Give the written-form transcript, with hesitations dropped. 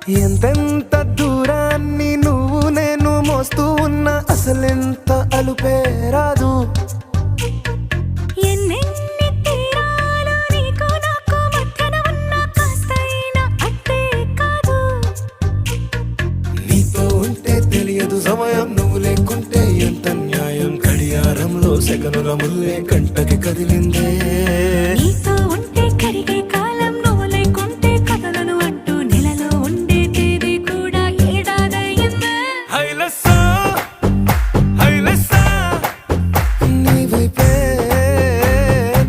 ఎంతెంత దూరాన్ని నువ్వు నేను మోస్తూ ఉన్నా అసలెంత అలుపే రాదు. ఎన్నెన్ని తీరాలు నీకు నాకు మధ్యన ఉన్నా కాస్తైనా అట్టే కాదు. నీతో ఉంటే తెలియదు సమయం, నువ్వు లేకుంటే ఎంత న్యాయం. గడియారంలో సెకనుల ముల్లే కంటకి కదిలిందే.